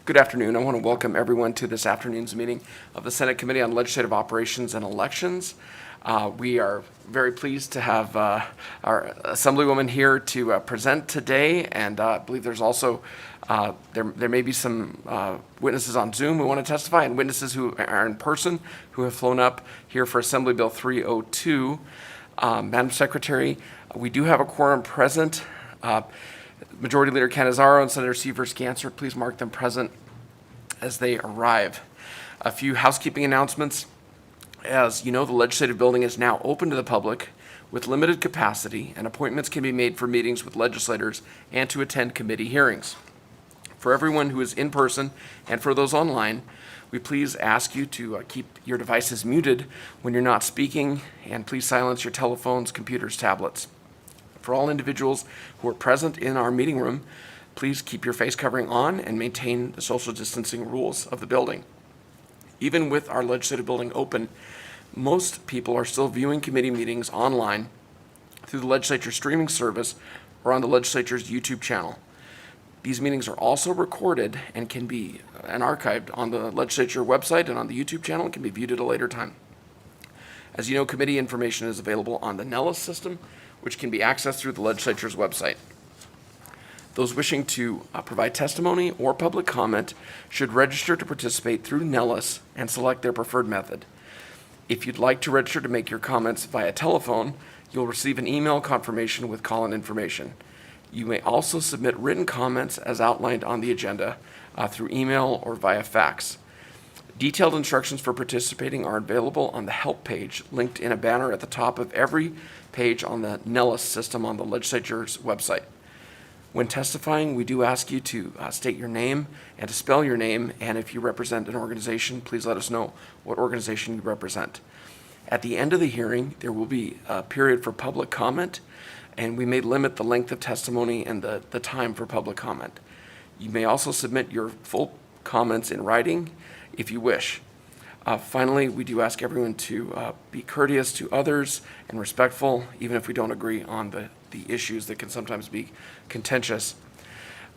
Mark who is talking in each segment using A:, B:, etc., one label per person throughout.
A: Good afternoon. I want to welcome everyone to this afternoon's meeting of the Senate Committee on Legislative Operations and Elections. We are very pleased to have our Assemblywoman here to present today, and I believe there's also there may be some witnesses on Zoom who want to testify, and witnesses who are in person who have flown up here for Assembly Bill 302. Madam Secretary, we do have a quorum present. Majority Leader Canizaro and Senator Seavers-Ganser, please mark them present as they arrive. A few housekeeping announcements. As you know, the legislative building is now open to the public with limited capacity, and appointments can be made for meetings with legislators and to attend committee hearings. For everyone who is in person and for those online, we please ask you to keep your devices muted when you're not speaking, and please silence your telephones, computers, tablets. For all individuals who are present in our meeting room, please keep your face covering on and maintain the social distancing rules of the building. Even with our legislative building open, most people are still viewing committee meetings online through the legislature streaming service or on the legislature's YouTube channel. These meetings are also recorded and can be archived on the legislature website and on the YouTube channel and can be viewed at a later time. As you know, committee information is available on the Nellis system, which can be accessed through the legislature's website. Those wishing to provide testimony or public comment should register to participate through Nellis and select their preferred method. If you'd like to register to make your comments via telephone, you'll receive an email confirmation with call-in information. You may also submit written comments as outlined on the agenda through email or via fax. Detailed instructions for participating are available on the help page linked in a banner at the top of every page on the Nellis system on the legislature's website. When testifying, we do ask you to state your name and to spell your name, and if you represent an organization, please let us know what organization you represent. At the end of the hearing, there will be a period for public comment, and we may limit the length of testimony and the time for public comment. You may also submit your full comments in writing if you wish. Finally, we do ask everyone to be courteous to others and respectful, even if we don't agree on the issues that can sometimes be contentious.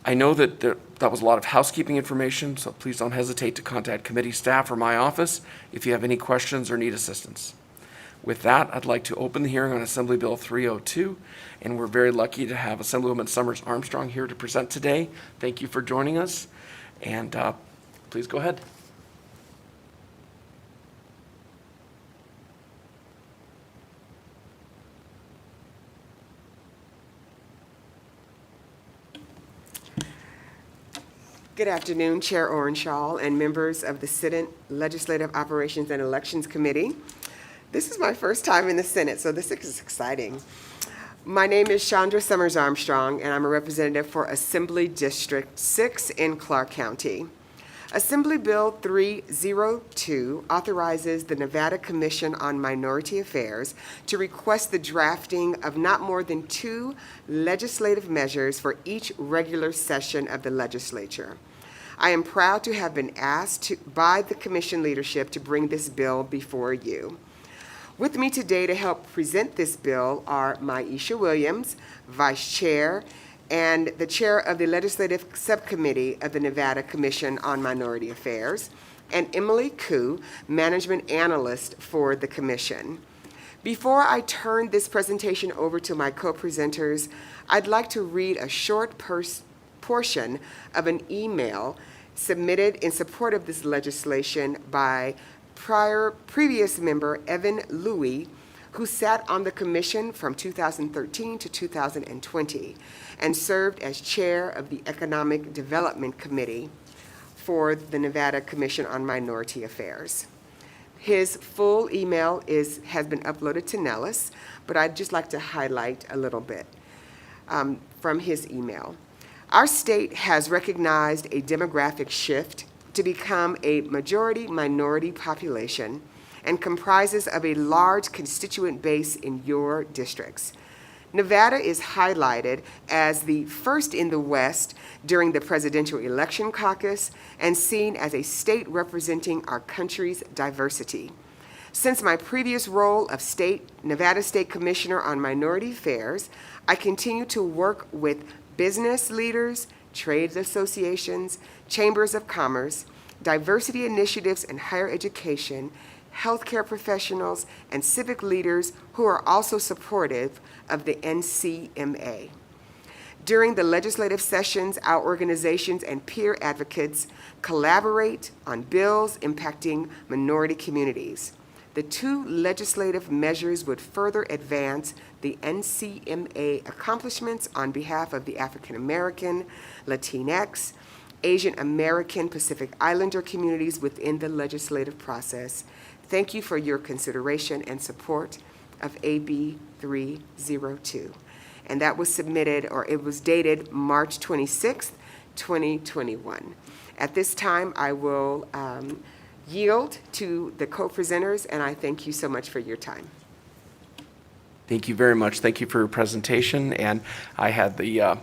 A: I know that that was a lot of housekeeping information, so please don't hesitate to contact committee staff or my office if you have any questions or need assistance. With that, I'd like to open the hearing on Assembly Bill 302, and we're very lucky to have Assemblywoman Summers Armstrong here to present today. Thank you for joining us, and please go ahead.
B: Good afternoon, Chair Orenshaw and members of the Senate Legislative Operations and Elections Committee. This is my first time in the Senate, so this is exciting. My name is Chandra Summers Armstrong, and I'm a representative for Assembly District 6 in Clark County. Assembly Bill 302 authorizes the Nevada Commission on Minority Affairs to request the drafting of not more than 2 legislative measures for each regular session of the legislature. I am proud to have been asked by the Commission leadership to bring this bill before you. With me today to help present this bill are Maisha Williams, Vice Chair, and the Chair of the Legislative Subcommittee of the Nevada Commission on Minority Affairs, and Emily Koo, Management Analyst for the Commission. Before I turn this presentation over to my co-presenters, I'd like to read a short portion of an email submitted in support of this legislation by previous member Evan Louie, who sat on the commission from 2013 to 2020 and served as chair of the Economic Development Committee for the Nevada Commission on Minority Affairs. His full email has been uploaded to Nellis, but I'd just like to highlight a little bit from his email. Our state has recognized a demographic shift to become a majority-minority population and comprises of a large constituent base in your districts. Nevada is highlighted as the first in the West during the presidential election caucus and seen as a state representing our country's diversity. Since my previous role of Nevada State Commissioner on Minority Affairs, I continue to work with business leaders, trade associations, chambers of commerce, diversity initiatives in higher education, healthcare professionals, and civic leaders who are also supportive of the NCMA. During the legislative sessions, our organizations and peer advocates collaborate on bills impacting minority communities. The two legislative measures would further advance the NCMA accomplishments on behalf of the African American, Latinx, Asian American, Pacific Islander communities within the legislative process. Thank you for your consideration and support of AB 302. And that was submitted, or it was dated March 26th, 2021. At this time, I will yield to the co-presenters, and I thank you so much for your time.
A: Thank you very much. Thank you for your presentation. And I had the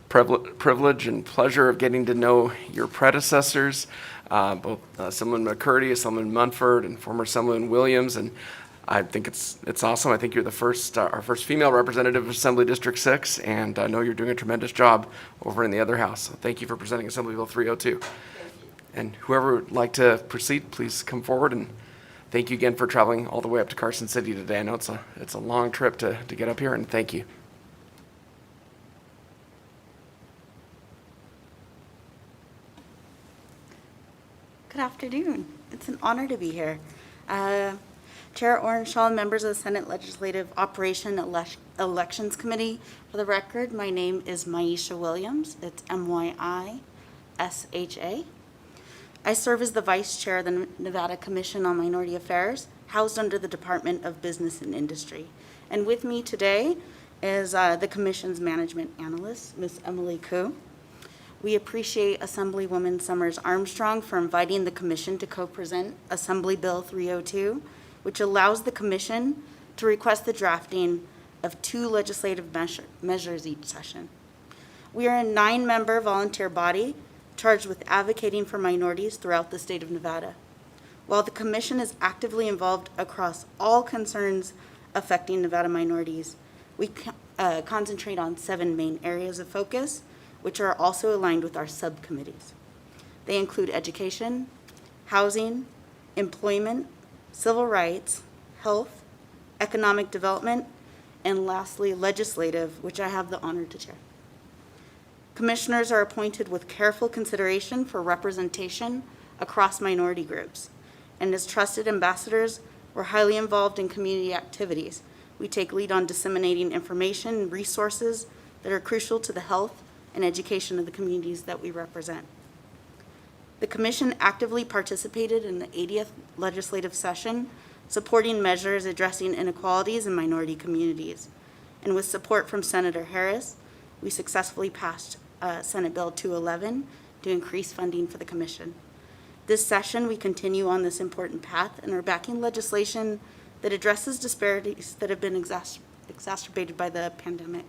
A: privilege and pleasure of getting to know your predecessors, both Assemblyman McCurdy, Assemblyman Munford, and former Assemblyman Williams. And I think it's awesome. I think you're the first, our first female representative of Assembly District 6, and I know you're doing a tremendous job over in the other house. So thank you for presenting Assembly Bill 302. And whoever would like to proceed, please come forward. And thank you again for traveling all the way up to Carson City today. I know it's a long trip to get up here, and thank you.
C: Good afternoon. It's an honor to be here. Chair Orenshaw, members of the Senate Legislative Operation Elections Committee. For the record, my name is Maisha Williams. It's Myisha. I serve as the Vice Chair of the Nevada Commission on Minority Affairs, housed under the Department of Business and Industry. And with me today is the Commission's Management Analyst, Ms. Emily Koo. We appreciate Assemblywoman Summers Armstrong for inviting the Commission to co-present Assembly Bill 302, which allows the Commission to request the drafting of 2 legislative measures each session. We are a 9-member volunteer body charged with advocating for minorities throughout the state of Nevada. While the Commission is actively involved across all concerns affecting Nevada minorities, we concentrate on 7 main areas of focus, which are also aligned with our subcommittees. They include education, housing, employment, civil rights, health, economic development, and lastly, legislative, which I have the honor to chair. Commissioners are appointed with careful consideration for representation across minority groups. And as trusted ambassadors, we're highly involved in community activities. We take lead on disseminating information and resources that are crucial to the health and education of the communities that we represent. The Commission actively participated in the 80th legislative session, supporting measures addressing inequalities in minority communities. And with support from Senator Harris, we successfully passed Senate Bill 211 to increase funding for the Commission. This session, we continue on this important path and are backing legislation that addresses disparities that have been exacerbated by the pandemic.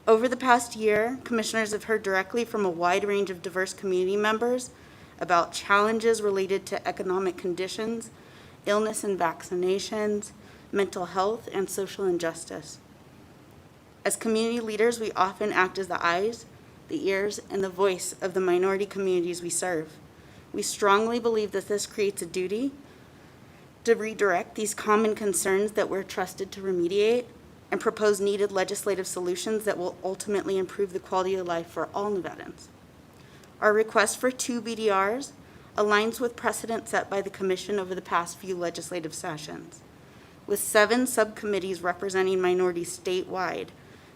C: Over the past year, commissioners have heard directly from a wide range of diverse community members about challenges related to economic conditions, illness and vaccinations, mental health, and social injustice. As community leaders, we often act as the eyes, the ears, and the voice of the minority communities we serve. We strongly believe that this creates a duty to redirect these common concerns that we're trusted to remediate and propose needed legislative solutions that will ultimately improve the quality of life for all Nevadans. Our request for 2 BDRs aligns with precedent set by the Commission over the past few legislative sessions. With 7 subcommittees representing minorities statewide,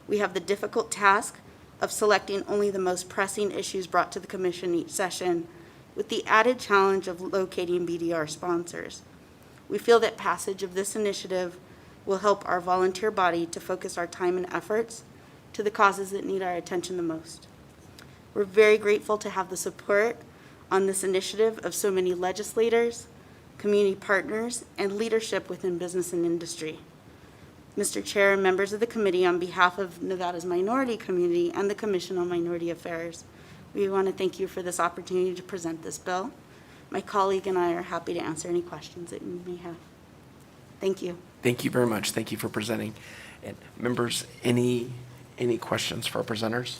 C: we have the difficult task of selecting only the most pressing issues brought to the Commission each session, with the added challenge of locating BDR sponsors. We feel that passage of this initiative will help our volunteer body to focus our time and efforts to the causes that need our attention the most. We're very grateful to have the support on this initiative of so many legislators, community partners, and leadership within business and industry. Mr. Chair and members of the committee, on behalf of Nevada's minority community and the Commission on Minority Affairs, we want to thank you for this opportunity to present this bill. My colleague and I are happy to answer any questions that you may have. Thank you.
A: Thank you very much. Thank you for presenting. And members, any questions for our presenters?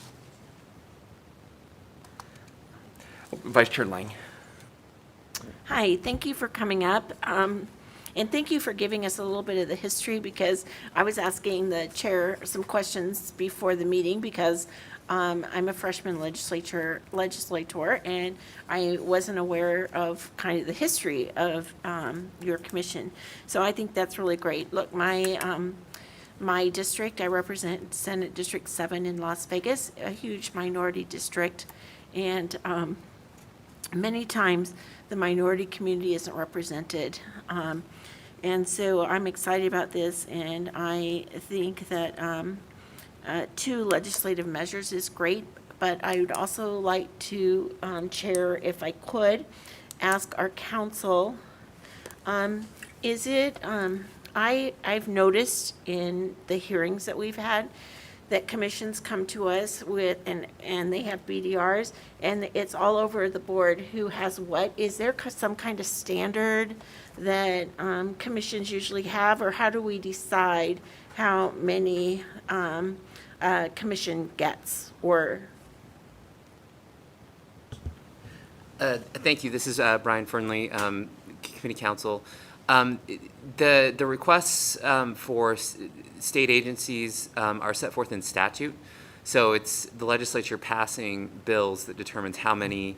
A: Vice Chair Lang.
D: Hi, thank you for coming up. And thank you for giving us a little bit of the history, because I was asking the chair some questions before the meeting, because I'm a freshman legislator, and I wasn't aware of kind of the history of your commission. So I think that's really great. Look, my district, I represent Senate District 7 in Las Vegas, a huge minority district, and many times the minority community isn't represented. And so I'm excited about this, and I think that 2 legislative measures is great, but I would also like to, Chair, if I could, ask our council, is it, I've noticed in the hearings that we've had that commissions come to us with, and they have BDRs, and it's all over the board who has what. Is there some kind of standard that commissions usually have, or how do we decide how many commission gets, or?
E: Thank you. This is Brian Fernley, Committee Counsel. The requests for state agencies are set forth in statute. So it's the legislature passing bills that determines how many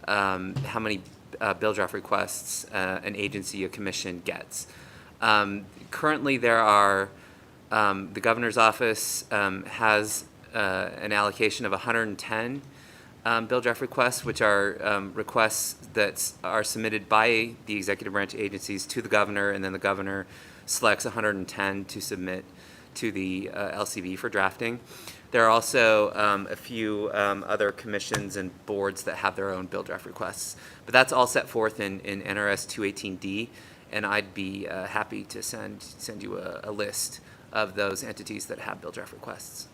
E: bill draft requests an agency, a commission gets. Currently, there are, the governor's office has an allocation of 110 bill draft requests, which are requests that are submitted by the executive branch agencies to the governor, and then the governor selects 110 to submit to the LCB for drafting. There are also a few other commissions and boards that have their own bill draft requests, but that's all set forth in NRS 218D, and I'd be happy to send you a list of those entities that have bill draft requests.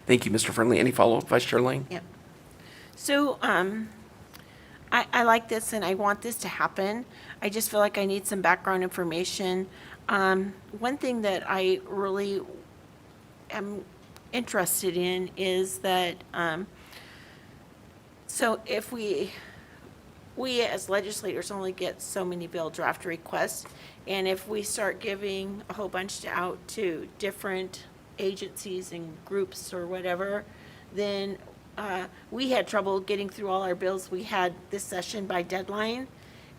A: Thank you, Mr. Friendly. Any follow-up, Vice Chair Lang?
D: Yep. So, I like this and I want this to happen. I just feel like I need some background information. One thing that I really am interested in is that, so if we as legislators only get so many bill draft requests, and if we start giving a whole bunch out to different agencies and groups or whatever, then we had trouble getting through all our bills we had this session by deadline.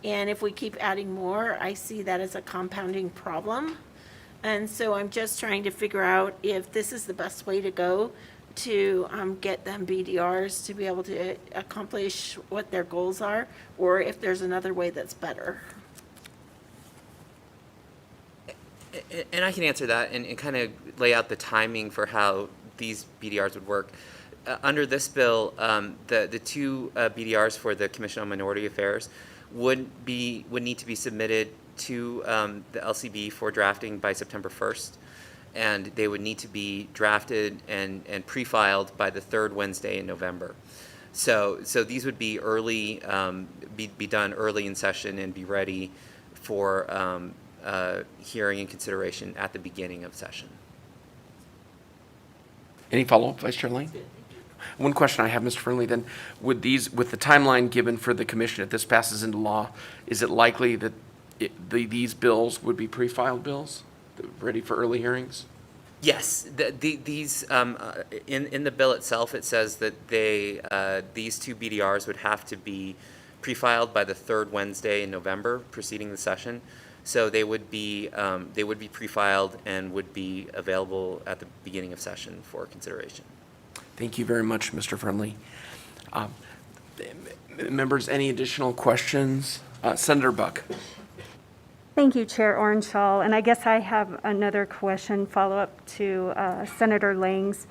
D: And if we keep adding more, I see that as a compounding problem. And so I'm just trying to figure out if this is the best way to go to get them BDRs to be able to accomplish what their goals are, or if there's another way that's better.
E: And I can answer that and kind of lay out the timing for how these BDRs would work. Under this bill, the 2 BDRs for the Commission on Minority Affairs would need to be submitted to the LCB for drafting by September 1st, and they would need to be drafted and pre-filed by the 3rd Wednesday in November. So these would be early, be done early in session and be ready for hearing and consideration at the beginning of session.
A: Any follow-up, Vice Chair Lang? One question I have, Mr. Friendly, then, with the timeline given for the commission, if this passes into law, is it likely that these bills would be pre-filed bills, ready for early hearings?
E: Yes, these in the bill itself, it says that these 2 BDRs would have to be pre-filed by the 3rd Wednesday in November, preceding the session. So they would be pre-filed and would be available at the beginning of session for consideration.
A: Thank you very much, Mr. Friendly. Members, any additional questions? Senator Buck.
F: Thank you, Chair Orenshaw. And I guess I have another question, follow-up to Senator Lang's.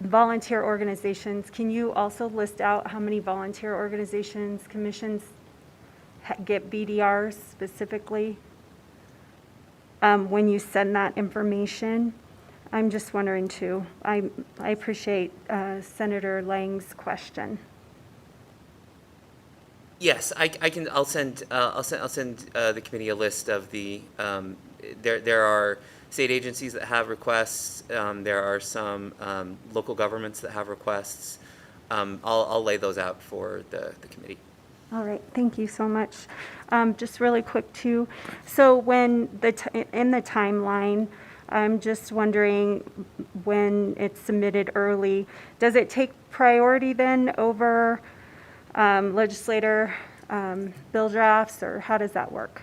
F: Volunteer organizations, can you also list out how many volunteer organizations, commissions get BDRs specifically when you send that information? I'm just wondering too. I appreciate Senator Lang's question.
E: Yes, I can. I'll send the committee a list of the. There are state agencies that have requests. There are some local governments that have requests. I'll lay those out for the committee.
F: All right, thank you so much. Just really quick too, so when in the timeline, I'm just wondering when it's submitted early, does it take priority then over legislator bill drafts, or how does that work?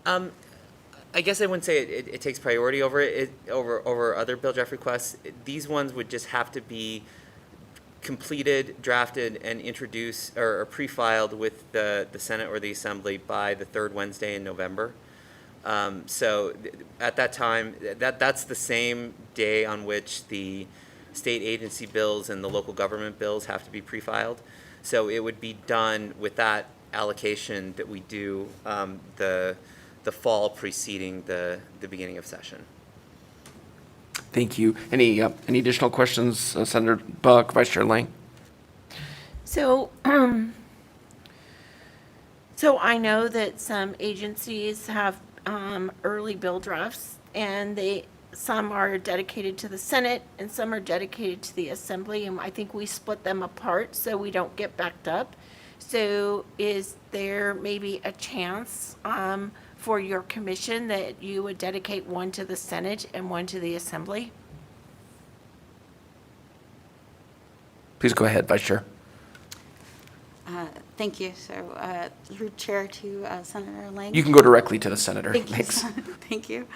E: I guess I wouldn't say it takes priority over other bill draft requests. These ones would just have to be completed, drafted, and introduced or pre-filed with the Senate or the Assembly by the third Wednesday in November. So at that time, that's the same day on which the state agency bills and the local government bills have to be pre-filed. So it would be done with that allocation that we do the fall preceding the beginning of session.
A: Thank you. Any additional questions, Senator Buck, Vice Chair Lang?
D: So, so I know that some agencies have early bill drafts, and some are dedicated to the Senate and some are dedicated to the Assembly, and I think we split them apart so we don't get backed up. So is there maybe a chance for your commission that you would dedicate one to the Senate and one to the Assembly?
A: Please go ahead, Vice Chair.
C: Thank you. So through Chair to Senator Lang.
A: You can go directly to the Senator.
C: Thank you.
A: Thanks.
C: Thank you.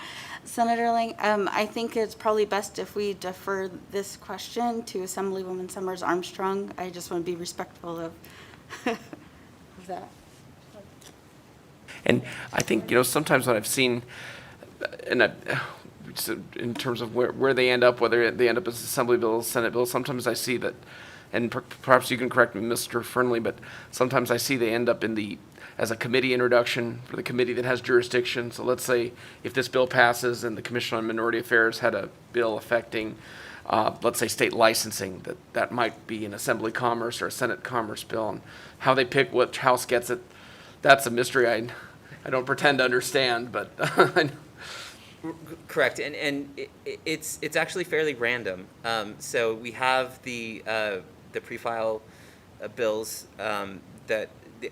C: Senator Lang, I think it's probably best if we defer this question to Assemblywoman Summers Armstrong. I just want to be respectful of that.
A: And I think, sometimes what I've seen, in terms of where they end up, whether they end up as Assembly bills, Senate bills, sometimes I see that, and perhaps you can correct me, Mr. Fernley, but sometimes I see they end up as a committee introduction for the committee that has jurisdiction. So let's say if this bill passes and the Commission on Minority Affairs had a bill affecting, let's say, state licensing, that might be an Assembly Commerce or a Senate Commerce bill, and how they pick which house gets it, that's a mystery I don't pretend to understand, but I know.
E: Correct, and it's actually fairly random. So we have the pre-file bills that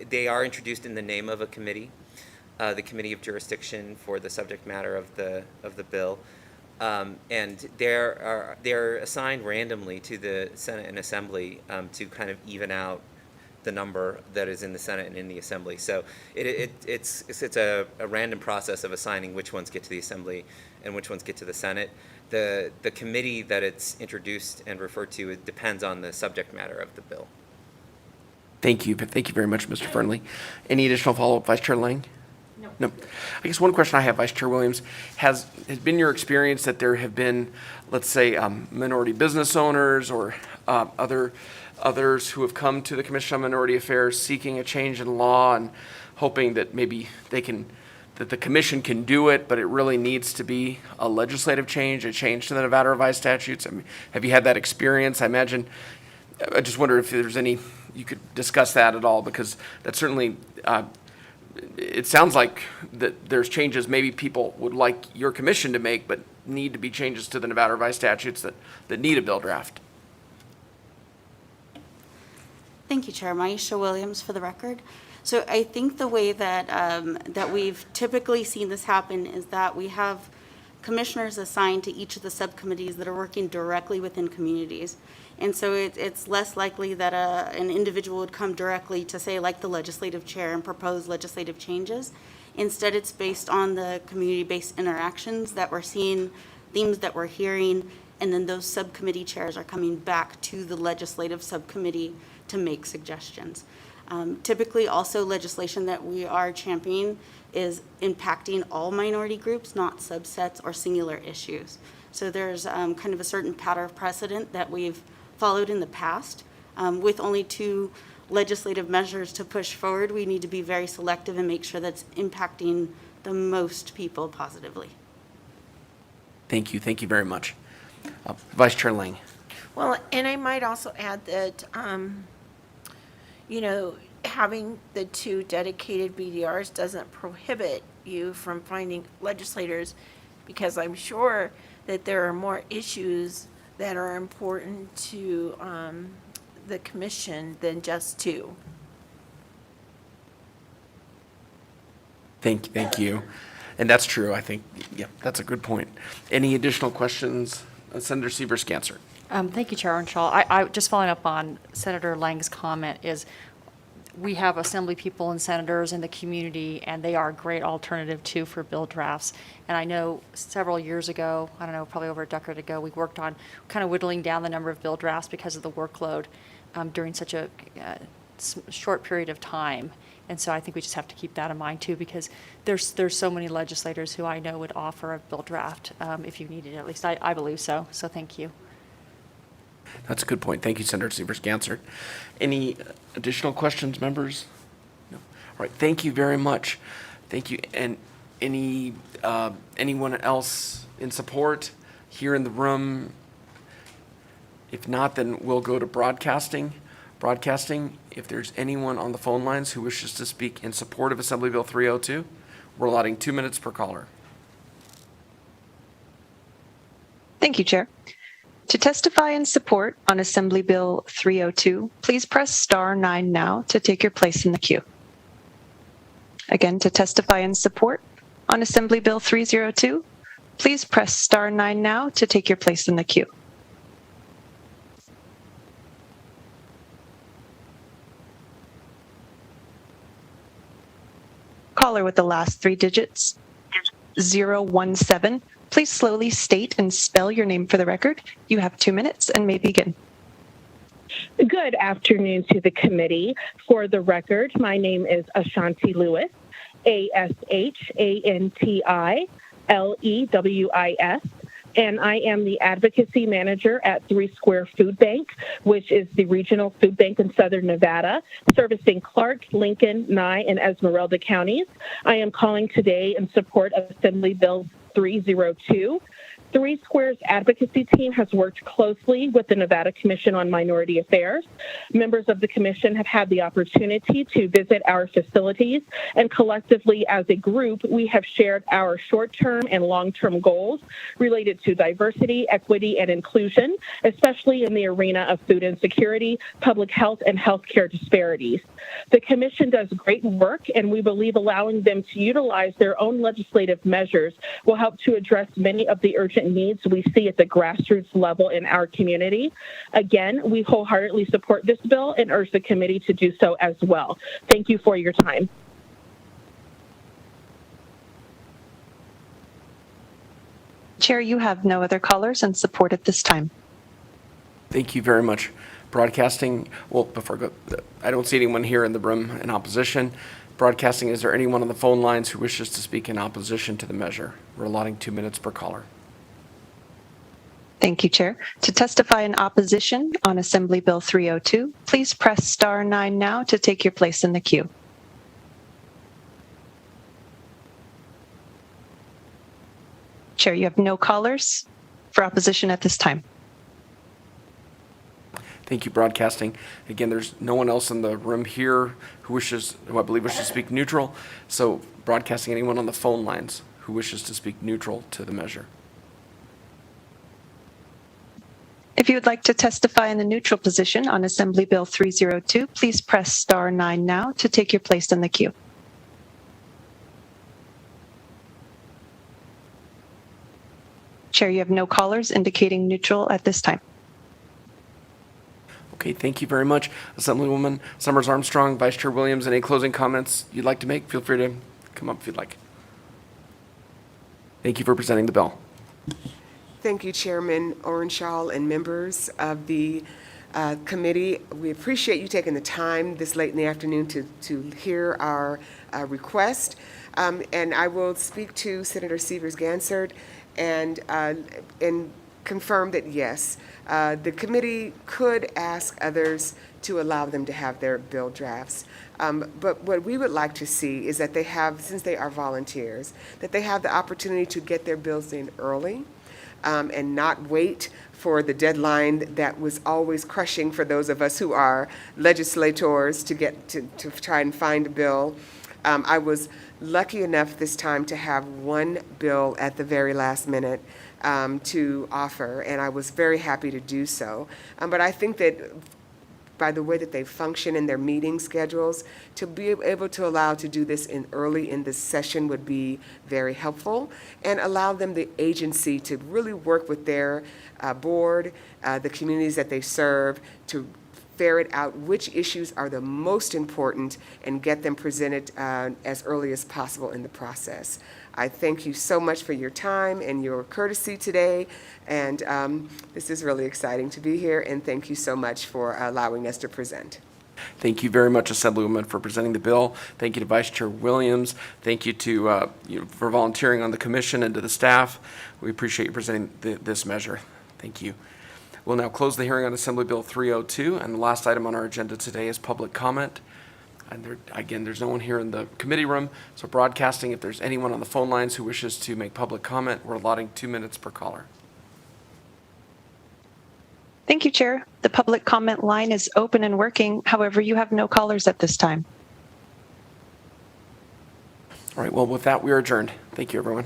E: they are introduced in the name of a committee, the Committee of Jurisdiction for the subject matter of the bill, and they're assigned randomly to the Senate and Assembly to kind of even out the number that is in the Senate and in the Assembly. So it's a random process of assigning which ones get to the Assembly and which ones get to the Senate. The committee that it's introduced and referred to, it depends on the subject matter of the bill.
A: Thank you. Thank you very much, Mr. Fernley. Any additional follow-up, Vice Chair Lang? No. I guess one question I have, Vice Chair Williams, has been your experience that there have been, let's say, minority business owners or others who have come to the Commission on Minority Affairs seeking a change in law and hoping that maybe that the commission can do it, but it really needs to be a legislative change, a change to the Nevada revised statutes? I mean, have you had that experience? I just wonder if there's you could discuss that at all, because that certainly, it sounds like that there's changes maybe people would like your commission to make, but need to be changes to the Nevada revised statutes that need a bill draft.
C: Thank you, Chair. Maisha Williams for the record. So I think the way that that we've typically seen this happen is that we have commissioners assigned to each of the subcommittees that are working directly within communities. And so it's less likely that an individual would come directly to, say, like the legislative chair and propose legislative changes. Instead, it's based on the community-based interactions that we're seeing, themes that we're hearing, and then those subcommittee chairs are coming back to the legislative subcommittee to make suggestions. Typically, also legislation that we are championing is impacting all minority groups, not subsets or singular issues. So there's kind of a certain pattern of precedent that we've followed in the past. With only 2 legislative measures to push forward, we need to be very selective and make sure that's impacting the most people positively.
A: Thank you. Thank you very much. Vice Chair Lang.
D: Well, and I might also add that, having the 2 dedicated BDRs doesn't prohibit you from finding legislators, because I'm sure that there are more issues that are important to the commission than just two.
A: Thank you. And that's true, I think, yeah, that's a good point. Any additional questions? Senator Severs-Ganser.
G: Thank you, Chair Shaw. I just following up on Senator Lang's comment is we have assembly people and senators in the community, and they are a great alternative too for bill drafts. And I know several years ago, I don't know, probably over a decade ago, we worked on kind of whittling down the number of bill drafts because of the workload during such a short period of time. And so I think we just have to keep that in mind too, because there's so many legislators who I know would offer a bill draft if you needed it. At least I believe so. So thank you.
A: That's a good point. Thank you, Senator Severs-Ganser. Any additional questions, members? No. All right, thank you very much. Thank you. And anyone else in support here in the room? If not, then we'll go to broadcasting. Broadcasting, if there's anyone on the phone lines who wishes to speak in support of Assembly Bill 302, we're allotting 2 minutes per caller.
H: Thank you, Chair. To testify in support on Assembly Bill 302, please press star 9 now to take your place in the queue. Again, to testify in support on Assembly Bill 302, please press star 9 now to take your place in the queue. Caller with the last 3 digits, 017. Please slowly state and spell your name for the record. You have 2 minutes and may begin.
I: Good afternoon to the committee. For the record, my name is Ashanti Lewis, ASHANTI-LEWIS, and I am the advocacy manager at 3 Square Food Bank, which is the regional food bank in Southern Nevada, servicing Clark, Lincoln, Nye, and Esmeralda counties. I am calling today in support of Assembly Bill 302. 3 Square's advocacy team has worked closely with the Nevada Commission on Minority Affairs. Members of the commission have had the opportunity to visit our facilities, and collectively as a group, we have shared our short-term and long-term goals related to diversity, equity, and inclusion, especially in the arena of food insecurity, public health, and healthcare disparities. The commission does great work, and we believe allowing them to utilize their own legislative measures will help to address many of the urgent needs we see at the grassroots level in our community. Again, we wholeheartedly support this bill and urge the committee to do so as well. Thank you for your time.
H: Chair, you have no other callers in support at this time.
A: Thank you very much. Broadcasting, well, before I go, I don't see anyone here in the room in opposition. Broadcasting, is there anyone on the phone lines who wishes to speak in opposition to the measure? We're allotting 2 minutes per caller.
H: Thank you, Chair. To testify in opposition on Assembly Bill 302, please press star 9 now to take your place in the queue. Chair, you have no callers for opposition at this time.
A: Thank you, broadcasting. Again, there's no one else in the room here who I believe wishes to speak neutral. So broadcasting, anyone on the phone lines who wishes to speak neutral to the measure.
H: If you would like to testify in the neutral position on Assembly Bill 302, please press star 9 now to take your place in the queue. Chair, you have no callers indicating neutral at this time.
A: Okay, thank you very much. Assemblywoman Summers Armstrong, Vice Chair Williams, any closing comments you'd like to make? Feel free to come up if you'd like. Thank you for presenting the bill.
B: Thank you, Chairman Orenshaw and members of the committee. We appreciate you taking the time this late in the afternoon to hear our request. And I will speak to Senator Severs-Ganser and confirm that, yes, the committee could ask others to allow them to have their bill drafts. But what we would like to see is that they have, since they are volunteers, that they have the opportunity to get their bills in early. And not wait for the deadline that was always crushing for those of us who are legislators to get to try and find a bill. I was lucky enough this time to have one bill at the very last minute to offer, and I was very happy to do so. But I think that by the way that they function in their meeting schedules, to be able to allow to do this early in this session would be very helpful, and allow them the agency to really work with their board, the communities that they serve, to ferret out which issues are the most important and get them presented as early as possible in the process. I thank you so much for your time and your courtesy today, and this is really exciting to be here, and thank you so much for allowing us to present.
A: Thank you very much, Assemblywoman, for presenting the bill. Thank you to Vice Chair Williams. Thank you to for volunteering on the commission, and to the staff. We appreciate you presenting this measure. Thank you. We'll now close the hearing on Assembly Bill 302, and the last item on our agenda today is public comment. And again, there's no one here in the committee room, so broadcasting, if there's anyone on the phone lines who wishes to make public comment, we're allotting 2 minutes per caller.
H: Thank you, Chair. The public comment line is open and working. However, you have no callers at this time.
A: All right, well, with that, we are adjourned. Thank you, everyone.